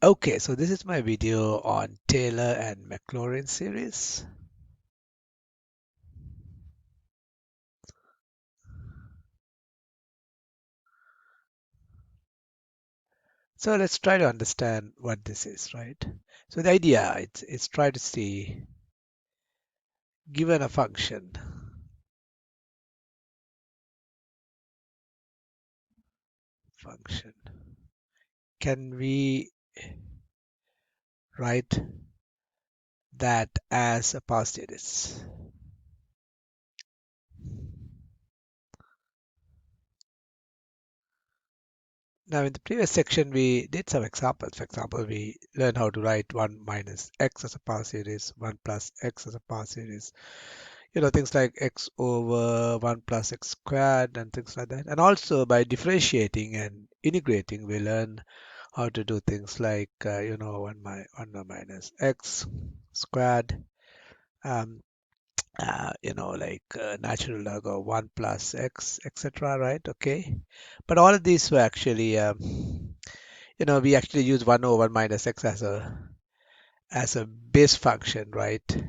Okay, so this is my video on Taylor and Maclaurin series. So let's try to understand what this is, right? So the idea is try to see, given a function, can we write that as a power series? Now, in the previous section, we did some examples. For example, we learned how to write 1 minus x as a power series, 1 plus x as a power series, things like x over 1 plus x squared and things like that. And also by differentiating and integrating, we learn how to do things like, 1 minus x squared, um, natural log of 1 plus x, etc., right? Okay. But all of these were actually, we actually use 1 over 1 minus x as a base function, right?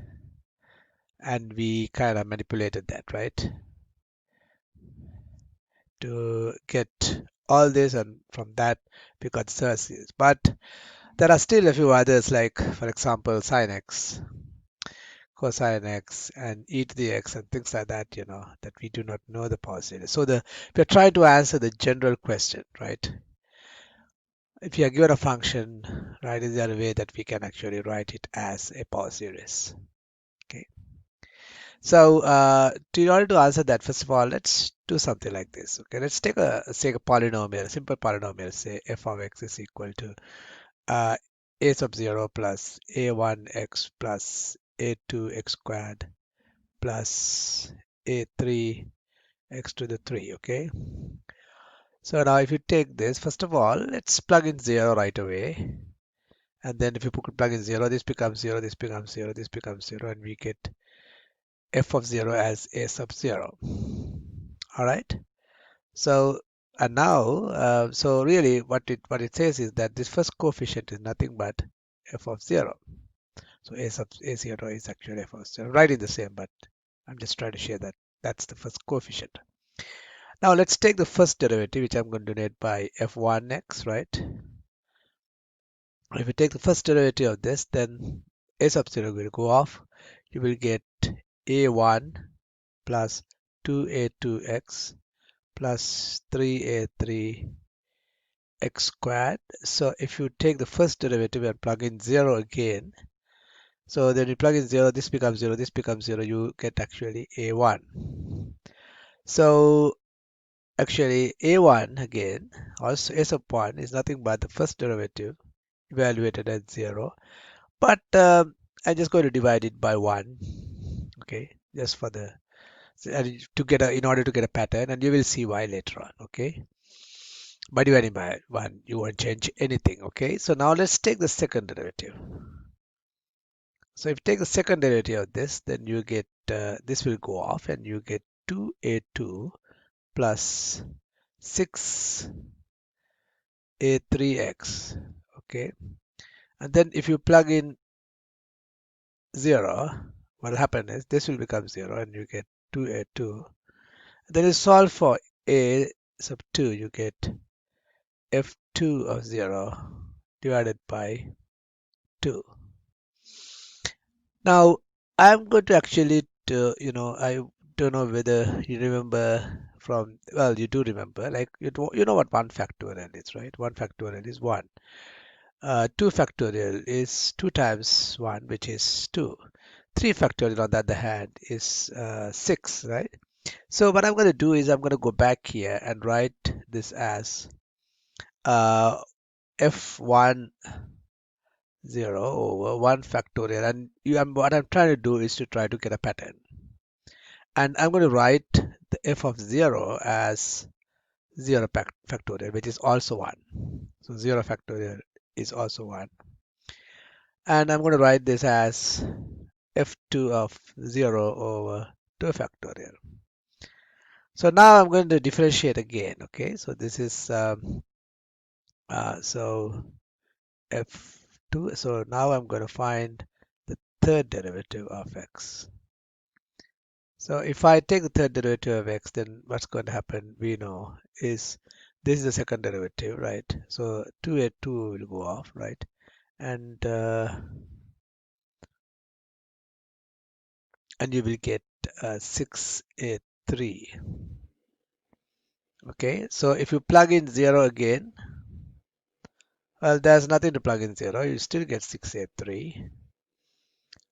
And we kind of manipulated that, right? To get all this, and from that we got series. But there are still a few others, like for example sine x, cosine x, and e to the x, and things like that, that we do not know the power series. So we're trying to answer the general question, right? If you are given a function, right, is there a way that we can actually write it as a power series? Okay. So in order to answer that, first of all, let's do something like this. Okay, let's take a polynomial, a simple polynomial. Say f of x is equal to uh, a sub 0 plus a1x plus a2x squared plus a3x to the 3. Okay. So now if you take this, first of all, let's plug in 0 right away. And then if you plug in 0, this becomes 0, this becomes 0, this becomes 0, and we get f of 0 as a sub 0. All right. So and now, so really what it says is that this first coefficient is nothing but f of 0. So a sub a0 is actually f of 0. Writing the same, but I'm just trying to share that that's the first coefficient. Now let's take the first derivative, which I'm going to denote by f1x, right? If you take the first derivative of this, then a sub 0 will go off. You will get a1 plus 2a2x plus 3a3 x squared. So if you take the first derivative and plug in 0 again, so then you plug in 0, this becomes 0, this becomes 0, you get actually a1. So actually a1 again, also a sub 1 is nothing but the first derivative evaluated at 0. But I'm just going to divide it by 1, okay, just for the in order to get a pattern, and you will see why later on, okay? By dividing by 1, you won't change anything, okay? So now let's take the second derivative. So if you take the second derivative of this, then you get, this will go off and you get 2a2 plus 6a3x, okay? And then if you plug in 0, what will happen is this will become 0 and you get 2a2. Then you solve for a sub 2, you get f2 of 0 divided by 2. Now, I'm going to actually, I don't know whether you remember from, well, you do remember, like, you know what 1 factorial is, right? 1 factorial is 1. 2 factorial is 2 times 1, which is 2. 3 factorial, on the other hand, is 6, right? So what I'm going to do is I'm going to go back here and write this as uh, f1 0 over 1 factorial, and what I'm trying to do is to try to get a pattern, and I'm going to write the f of 0 as 0 factorial, which is also 1. So 0 factorial is also 1, and I'm going to write this as f2 of 0 over 2 factorial. So now I'm going to differentiate again. Okay, so this is so f2. So now I'm going to find the third derivative of x. So if I take the third derivative of x, then what's going to happen, we know, is this is the second derivative, right? So 2a2 will go off, right? And you will get 6a3. Okay, so if you plug in 0 again, well, there's nothing to plug in 0. You still get 6a3.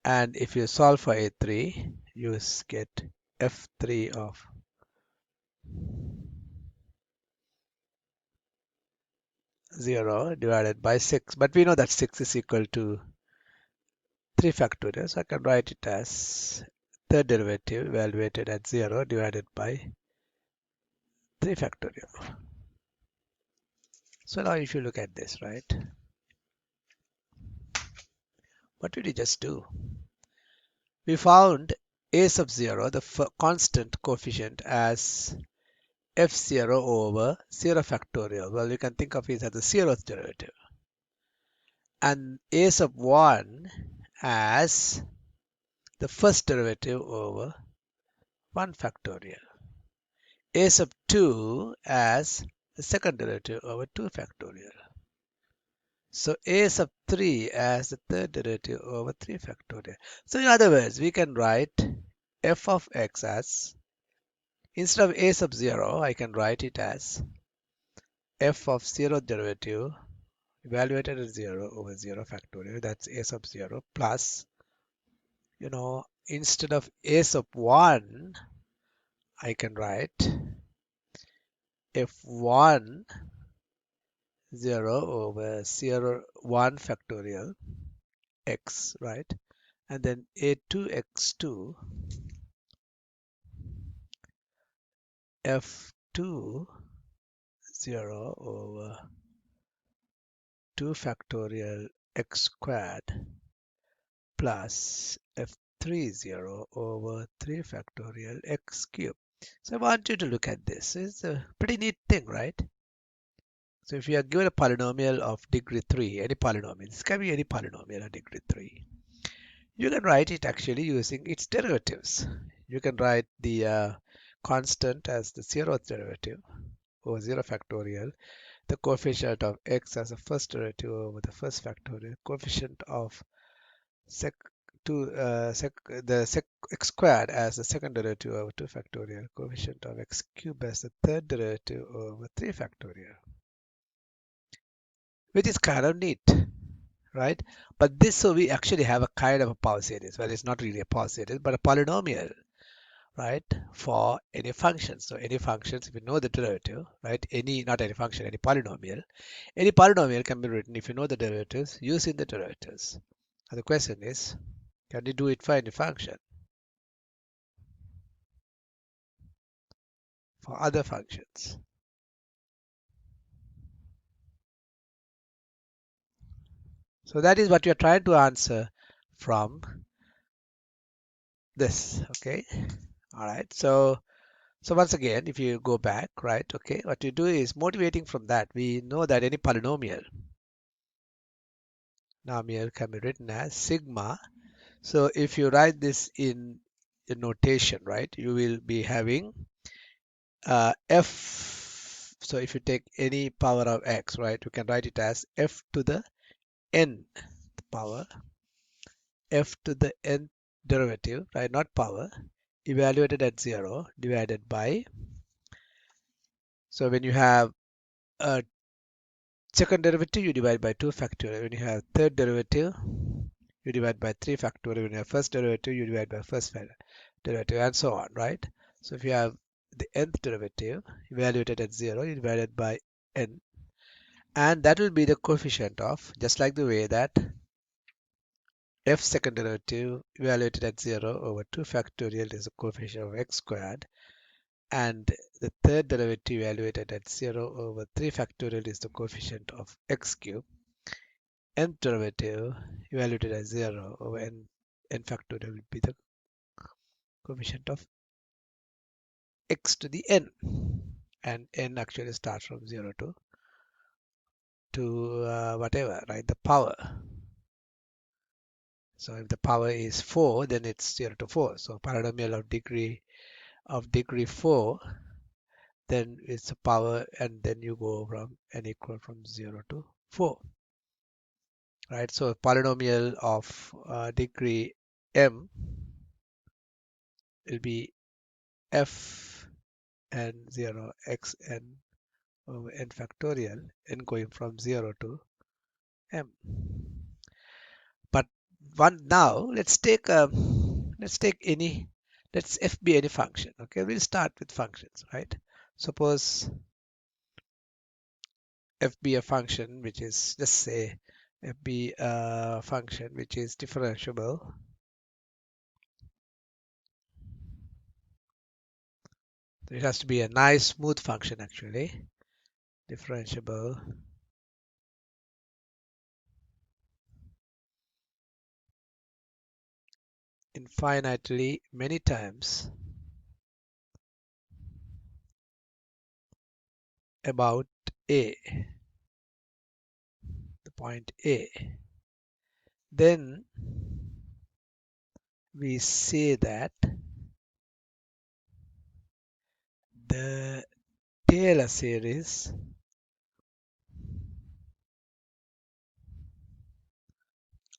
And if you solve for a3, you get f3 of 0 divided by 6. But we know that 6 is equal to 3 factorial. So I can write it as third derivative evaluated at 0 divided by 3 factorial. So now if you look at this, right, what did we just do? We found a sub 0, the constant coefficient, as f0 over 0 factorial. Well, you can think of it as the 0th derivative. And a sub 1 as the first derivative over 1 factorial. A sub 2 as the second derivative over 2 factorial. So a sub 3 as the third derivative over 3 factorial. So in other words, we can write f of x as, instead of a sub 0, I can write it as f of 0 derivative evaluated at 0 over 0 factorial. That's a sub 0 plus, instead of a sub 1, I can write f1 0 over 0 1 factorial x, right? And then a2 x2 f2 0 over 2 factorial x squared plus f3 0 over 3 factorial x cubed. So I want you to look at this. It's a pretty neat thing, right? So if you are given a polynomial of degree 3, any polynomial, this can be any polynomial of degree 3, you can write it actually using its derivatives. You can write the constant as the 0th derivative over 0 factorial, the coefficient of x as the first derivative over the first factorial, coefficient of sec 2 x squared as the second derivative over 2 factorial, coefficient of x cubed as the third derivative over 3 factorial, which is kind of neat, right? But this, so we actually have a kind of a power series. Well, it's not really a power series, but a polynomial, right, for any function. So any functions, if you know the derivative, right, not any function, any polynomial can be written if you know the derivatives using the derivatives. And the question is, can you do it for any function, for other functions? So that is what you're trying to answer from this, okay? All right, so once again, if you go back, right, okay, what you do is motivating from that. We know that any polynomial can be written as sigma. So if you write this in notation, right, you will be having f. So if you take any power of x, right, you can write it as f to the n power, f to the n derivative, right, not power, evaluated at 0 divided by. So when you have a second derivative, you divide by 2 factorial. When you have third derivative, you divide by 3 factorial. When you have first derivative, you divide by first derivative, and so on, right? So if you have the nth derivative evaluated at 0, you divide it by n, and that will be the coefficient of, just like the way that f second derivative evaluated at 0 over 2 factorial is the coefficient of x squared, and the third derivative evaluated at 0 over 3 factorial is the coefficient of x cubed. Nth derivative evaluated as 0 over n factorial will be the coefficient of x to the n, and n actually starts from 0 to to whatever, right? The power. So if the power is 4, then it's 0 to 4. So polynomial of degree 4, then it's a power, and then you go from n equal from 0 to 4, right? So polynomial of degree m will be f n 0 x n over n factorial, n going from 0 to m. But now let's f be any function. Okay, we'll start with functions, right? Suppose f be a function which is, just say f be a function which is differentiable. It has to be a nice smooth function actually. Differentiable infinitely many times about a, the point A. Then we say that the Taylor series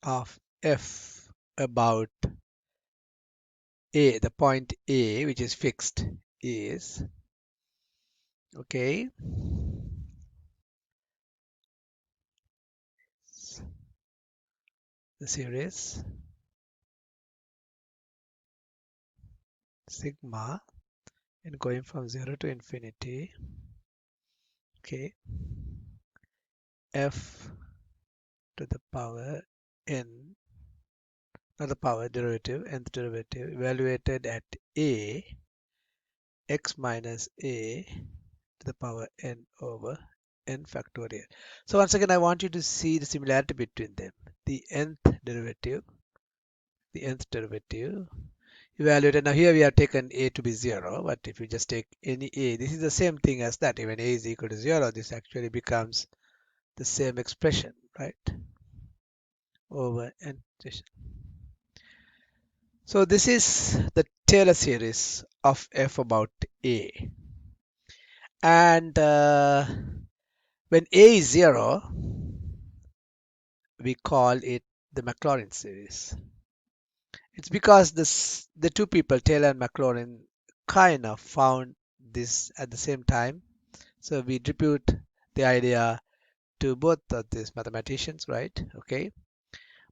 of f about A, the point A, which is fixed, is, okay, the series sigma and going from 0 to infinity, okay, f to the power n, not the power, derivative, nth derivative, evaluated at a, x minus a to the power n over n factorial. So once again, I want you to see the similarity between them. The nth derivative evaluated. Now here we have taken a to be 0, but if you just take any a, this is the same thing as that. When a is equal to 0, this actually becomes the same expression, right? Over n. So this is the Taylor series of f about a. And when a is 0, we call it the Maclaurin series. It's because the two people, Taylor and Maclaurin, kind of found this at the same time. So we attribute the idea to both of these mathematicians, right? Okay.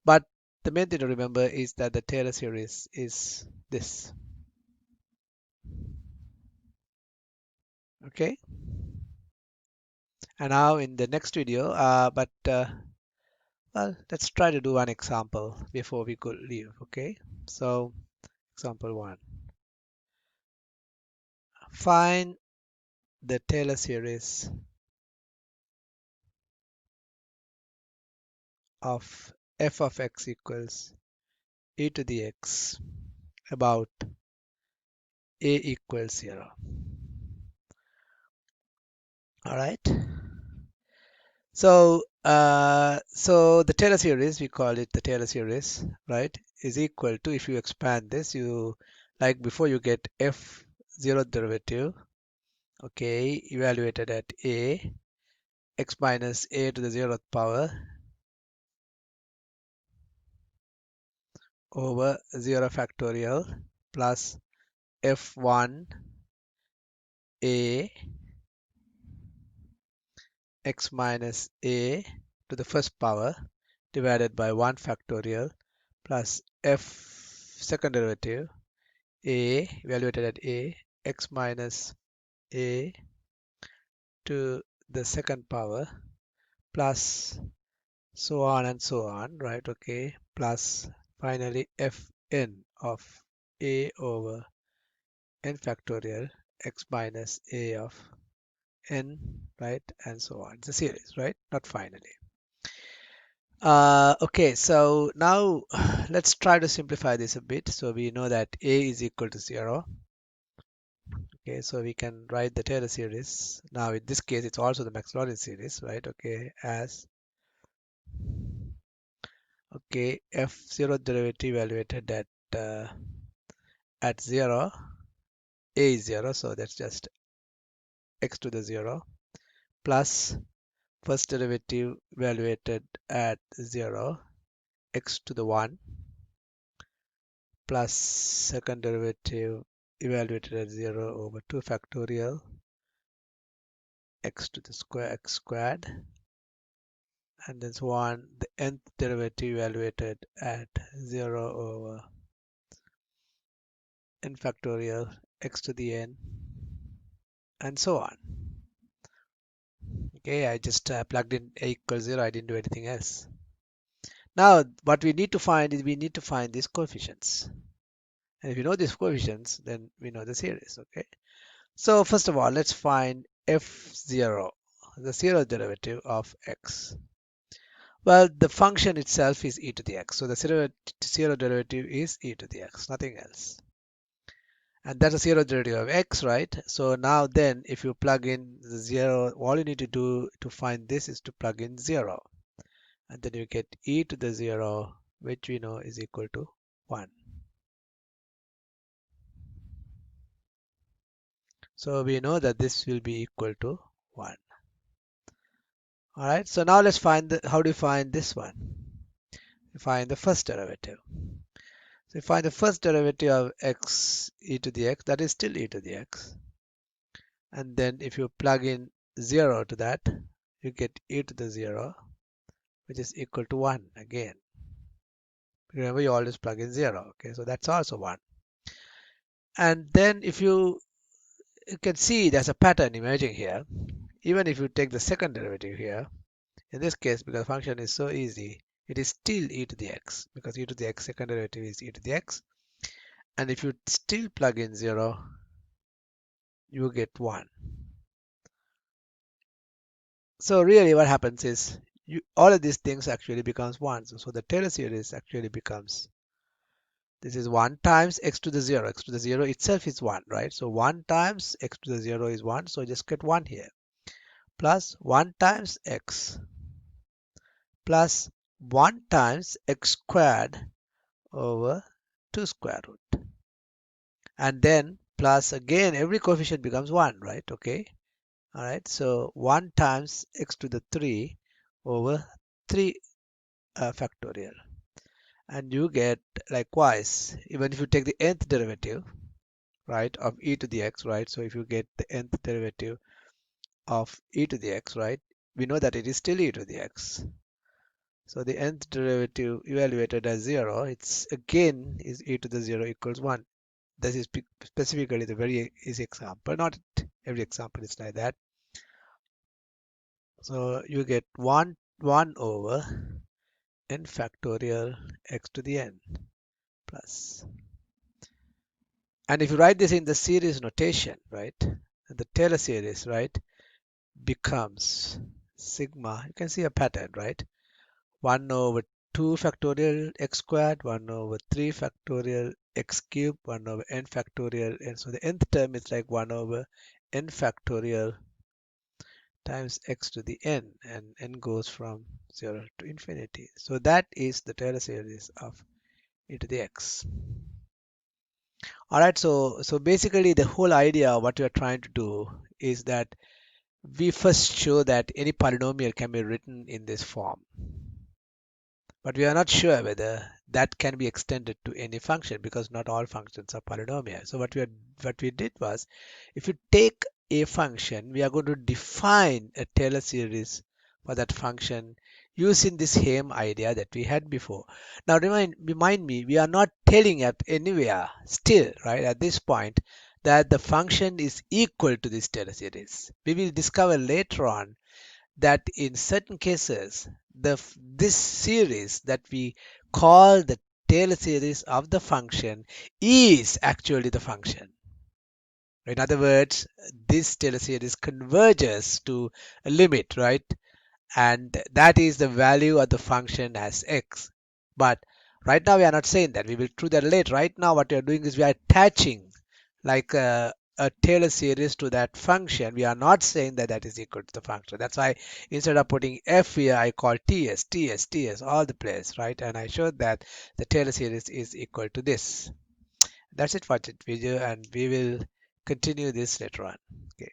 But the main thing to remember is that the Taylor series is this. Okay. And now in the next video, well, let's try to do one example before we could leave. Okay. So example 1. Find the Taylor series of f of x equals e to the x about a equals 0. All right. So the Taylor series, we call it the Taylor series, right, is equal to, if you expand this, you, like before, you get f 0 derivative, okay, evaluated at a, x minus a to the 0th power over 0 factorial plus f1 a x minus a to the first power divided by 1 factorial plus f second derivative a evaluated at a, x minus a to the second power plus so on and so on, right? Okay, plus finally fn of a over n factorial x minus a of n, right? And so on. It's a series, right? Not finally. Okay, so now let's try to simplify this a bit. So we know that a is equal to 0. Okay, so we can write the Taylor series. Now in this case, it's also the Maclaurin series, right? Okay, as okay, f0 derivative evaluated uh, at 0, a is 0, so that's just x to the 0 plus first derivative evaluated at 0, x to the 1 plus second derivative evaluated at 0 over 2 factorial x to the square x squared, and then so on, the nth derivative evaluated at 0 over n factorial x to the n, and so on. Okay, I just plugged in a equals 0, I didn't do anything else. Now what we need to find is we need to find these coefficients, and if you know these coefficients, then we know the series. Okay, so first of all, let's find f0, the zero derivative of x. Well, the function itself is e to the x, so the zero derivative is e to the x, nothing else. And that's a zero derivative of x, right? So now then, if you plug in the 0, all you need to do to find this is to plug in 0. And then you get e to the 0, which we know is equal to 1. So we know that this will be equal to 1. All right, so now let's find how do you find this one? You find the first derivative. So you find the first derivative of x e to the x, that is still e to the x. And then if you plug in 0 to that, you get e to the 0, which is equal to 1 again. Remember, you always plug in 0. Okay, so that's also 1. And then if you can see there's a pattern emerging here. Even if you take the second derivative here, in this case, because the function is so easy, it is still e to the x, because e to the x second derivative is e to the x. And if you still plug in 0, you get 1. So really what happens is all of these things actually becomes 1. So the Taylor series actually becomes, this is 1 times x to the 0. X to the 0 itself is 1, right? So 1 times x to the 0 is 1. So just get 1 here. Plus 1 times x plus 1 times x squared over 2 square root. And then plus again, every coefficient becomes 1, right? Okay. All right. So 1 times x to the 3 over 3 factorial. And you get likewise, even if you take the nth derivative, right, of e to the x, right? So if you get the nth derivative of e to the x, right, we know that it is still e to the x. So the nth derivative evaluated as 0, it's again is e to the 0 equals 1. This is specifically the very easy example. Not every example is like that. So you get 1 over n factorial x to the n plus. And if you write this in the series notation, right, and the Taylor series, right, becomes sigma, you can see a pattern, right? 1 over 2 factorial x squared, 1 over 3 factorial x cubed, 1 over n factorial, and so the nth term is like 1 over n factorial times x to the n, and n goes from 0 to infinity. So that is the Taylor series of e to the x. All right, so basically the whole idea what we are trying to do is that we first show that any polynomial can be written in this form. But we are not sure whether that can be extended to any function, because not all functions are polynomial. So what we did was, if you take a function, we are going to define a Taylor series for that function using the same idea that we had before. Now remind me, we are not telling at anywhere still, right, at this point, that the function is equal to this Taylor series. We will discover later on that in certain cases, this series that we call the Taylor series of the function is actually the function. In other words, this Taylor series converges to a limit, right? And that is the value of the function as x. But right now we are not saying that. We will do that later. Right now what we are doing is we are attaching like a Taylor series to that function, we are not saying that that is equal to the function. That's why instead of putting f here, I call ts, ts, ts all the place, right? And I showed that the Taylor series is equal to this. That's it for this video, and we will continue this later on. Okay.